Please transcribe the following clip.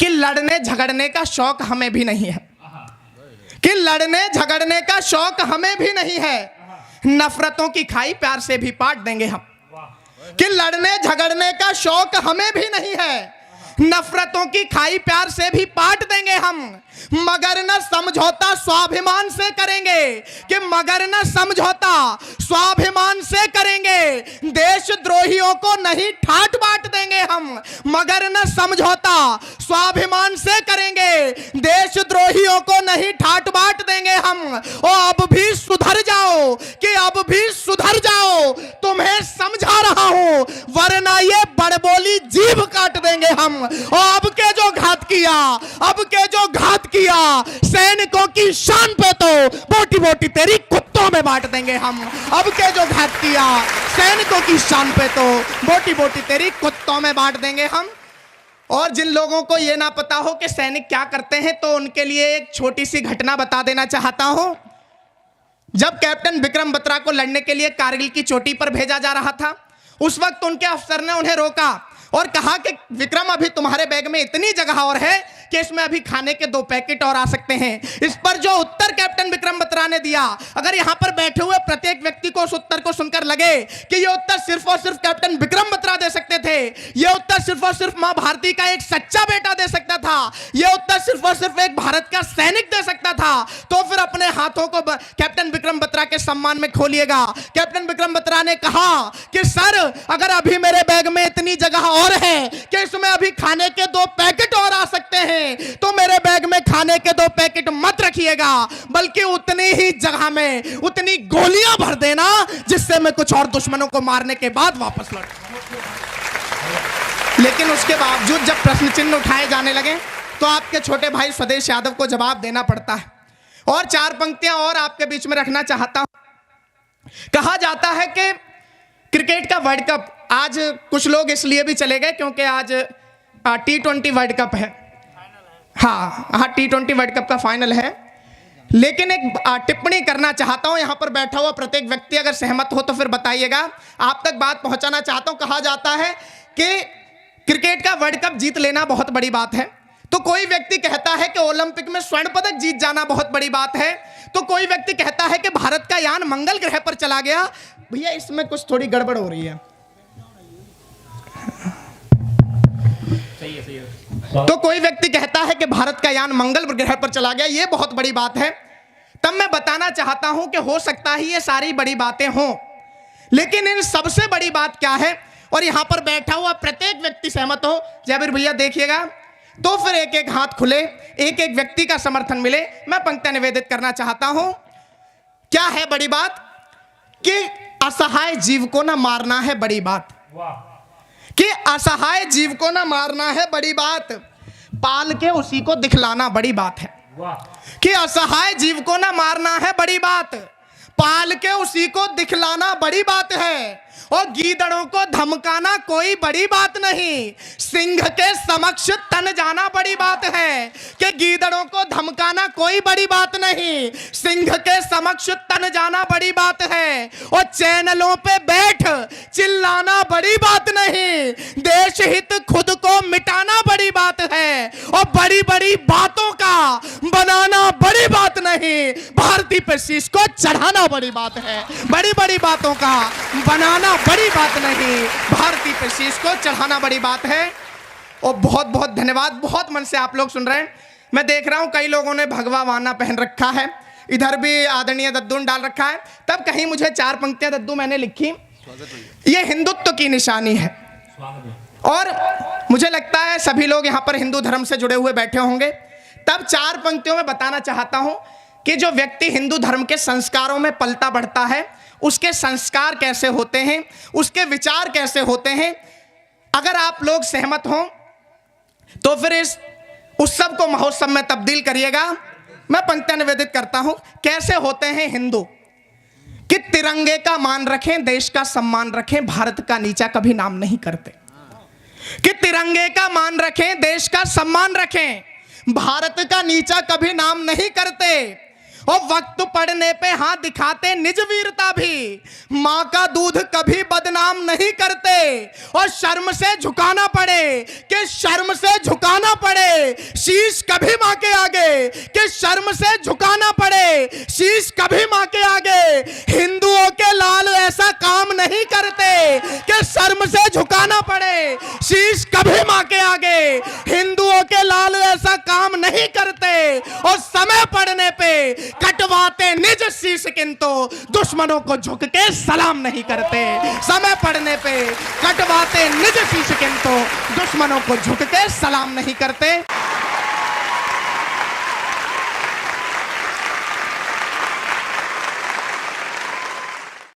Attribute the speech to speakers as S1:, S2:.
S1: कि लड़ने झगड़ने का शौक हमें भी नहीं है, कि लड़ने झगड़ने का शौक हमें भी नहीं है, नफरतों की खाई प्यार से भी पाट देंगे हम। कि लड़ने झगड़ने का शौक हमें भी नहीं है, नफरतों की खाई प्यार से भी पाट देंगे हम, मगर न समझौता स्वाभिमान से करेंगे, कि मगर न समझौता स्वाभिमान से करेंगे, देशद्रोहियों को नहीं ठाट बाट देंगे हम, मगर न समझौता स्वाभिमान से करेंगे, देशद्रोहियों को नहीं ठाट बाट देंगे हम। और अब भी सुधर जाओ, कि अब भी सुधर जाओ, तुम्हें समझा रहा हूं, वरना ये बड़बोली जीभ काट देंगे हम। और अब के जो घात किया, अब के जो घात किया सैनिकों की शान पे तो बोटी बोटी तेरी कुत्तों में बांट देंगे हम। अब के जो घात किया सैनिकों की शान पे तो बोटी बोटी तेरी कुत्तों में बांट देंगे हम। और जिन लोगों को यह ना पता हो कि सैनिक क्या करते हैं, तो उनके लिए एक छोटी सी घटना बता देना चाहता हूं। जब कैप्टन विक्रम बत्रा को लड़ने के लिए कारगिल की चोटी पर भेजा जा रहा था, उस वक्त उनके अफसर ने उन्हें रोका और कहा कि विक्रम, अभी तुम्हारे बैग में इतनी जगह और है कि इसमें अभी खाने के 2 पैकेट और आ सकते हैं। इस पर जो उत्तर कैप्टन विक्रम बत्रा ने दिया, अगर यहां पर बैठे हुए प्रत्येक व्यक्ति को उस उत्तर को सुनकर लगे कि यह उत्तर सिर्फ और सिर्फ कैप्टन विक्रम बत्रा दे सकते थे, यह उत्तर सिर्फ और सिर्फ मां भारती का एक सच्चा बेटा दे सकता था, यह उत्तर सिर्फ और सिर्फ एक भारत का सैनिक दे सकता था, तो फिर अपने हाथों को कैप्टन विक्रम बत्रा के सम्मान में खोलिएगा। कैप्टन विक्रम बत्रा ने कहा कि सर, अगर अभी मेरे बैग में इतनी जगह और है कि इसमें अभी खाने के 2 पैकेट और आ सकते हैं, तो मेरे बैग में खाने के 2 पैकेट मत रखिएगा, बल्कि उतनी ही जगह में उतनी गोलियां भर देना जिससे मैं कुछ और दुश्मनों को मारने के बाद वापस लौट। लेकिन उसके बावजूद जब प्रश्न चिन्ह उठाए जाने लगे तो आपके छोटे भाई स्वदेश यादव को जवाब देना पड़ता है। और 4 पंक्तियां और आपके बीच में रखना चाहता हूं। कहा जाता है कि क्रिकेट का वर्ल्ड कप, आज कुछ लोग इसलिए भी चले गए क्योंकि आज T20 वर्ल्ड कप है। हाँ, T20 वर्ल्ड कप का फाइनल है। लेकिन एक टिप्पणी करना चाहता हूं, यहां पर बैठा हुआ प्रत्येक व्यक्ति अगर सहमत हो तो फिर बताइएगा, आप तक बात पहुंचाना चाहता हूं। कहा जाता है कि क्रिकेट का वर्ल्ड कप जीत लेना बहुत बड़ी बात है, तो कोई व्यक्ति कहता है कि ओलंपिक में स्वर्ण पदक जीत जाना बहुत बड़ी बात है, तो कोई व्यक्ति कहता है कि भारत का यान मंगल ग्रह पर चला गया। भैया, इसमें कुछ थोड़ी गड़बड़ हो रही है। तो कोई व्यक्ति कहता है कि भारत का यान मंगल ग्रह पर चला गया, यह बहुत बड़ी बात है। तब मैं बताना चाहता हूं कि हो सकता है ये सारी बड़ी बातें हों, लेकिन इन सबसे बड़ी बात क्या है, और यहां पर बैठा हुआ प्रत्येक व्यक्ति सहमत हो। जाबिर भैया देखिएगा, तो फिर एक एक हाथ खुले, एक एक व्यक्ति का समर्थन मिले। मैं पंक्तियां निवेदित करना चाहता हूं। क्या है बड़ी बात? कि असहाय जीव को ना मारना है बड़ी बात, कि असहाय जीव को ना मारना है बड़ी बात, पाल के उसी को दिखलाना बड़ी बात है। कि असहाय जीव को ना मारना है बड़ी बात, पाल के उसी को दिखलाना बड़ी बात है। और गीदड़ों को धमकाना कोई बड़ी बात नहीं, सिंह के समक्ष तन जाना बड़ी बात है। कि गीदड़ों को धमकाना कोई बड़ी बात नहीं, सिंह के समक्ष तन जाना बड़ी बात है। और चैनलों पे बैठ चिल्लाना बड़ी बात नहीं, देश हित खुद को मिटाना बड़ी बात है। और बड़ी बड़ी बातों का बनाना बड़ी बात नहीं, भारतीय पे शीश को चढ़ाना बड़ी बात है। बड़ी बड़ी बातों का बनाना बड़ी बात नहीं, भारतीय पे शीश को चढ़ाना बड़ी बात है। और बहुत बहुत धन्यवाद, बहुत मन से आप लोग सुन रहे हैं। मैं देख रहा हूं कई लोगों ने भगवा वाना पहन रखा है, इधर भी आदरणीय दद्दून डाल रखा है। तब कहीं मुझे 4 पंक्तियां दद्दू मैंने लिखी, ये हिंदुत्व की निशानी है। और मुझे लगता है सभी लोग यहां पर हिंदू धर्म से जुड़े हुए बैठे होंगे। तब 4 पंक्तियों में बताना चाहता हूं कि जो व्यक्ति हिंदू धर्म के संस्कारों में पलता बढ़ता है, उसके संस्कार कैसे होते हैं, उसके विचार कैसे होते हैं। अगर आप लोग सहमत हों तो फिर इस उत्सव को महोत्सव में तब्दील करिएगा। मैं पंक्तियां निवेदित करता हूं। कैसे होते हैं हिंदू? कि तिरंगे का मान रखें, देश का सम्मान रखें, भारत का नीचा कभी नाम नहीं करते। कि तिरंगे का मान रखें, देश का सम्मान रखें, भारत का नीचा कभी नाम नहीं करते। और वक्त पड़ने पे हाथ दिखाते निज वीरता भी, मां का दूध कभी बदनाम नहीं करते। और शर्म से झुकाना पड़े, कि शर्म से झुकाना पड़े, शीश कभी मां के आगे कि शर्म से झुकाना पड़े, शीश कभी मां के आगे। हिंदुओं के लाल ऐसा काम नहीं करते कि शर्म से झुकाना पड़े, शीश कभी मां के आगे। हिंदुओं के लाल ऐसा काम नहीं करते और समय पड़ने पे कटवाते निज शीश, किंतु दुश्मनों को झुक के सलाम नहीं करते। समय पड़ने पे कटवाते निज शीश, किंतु दुश्मनों को झुक के सलाम नहीं करते।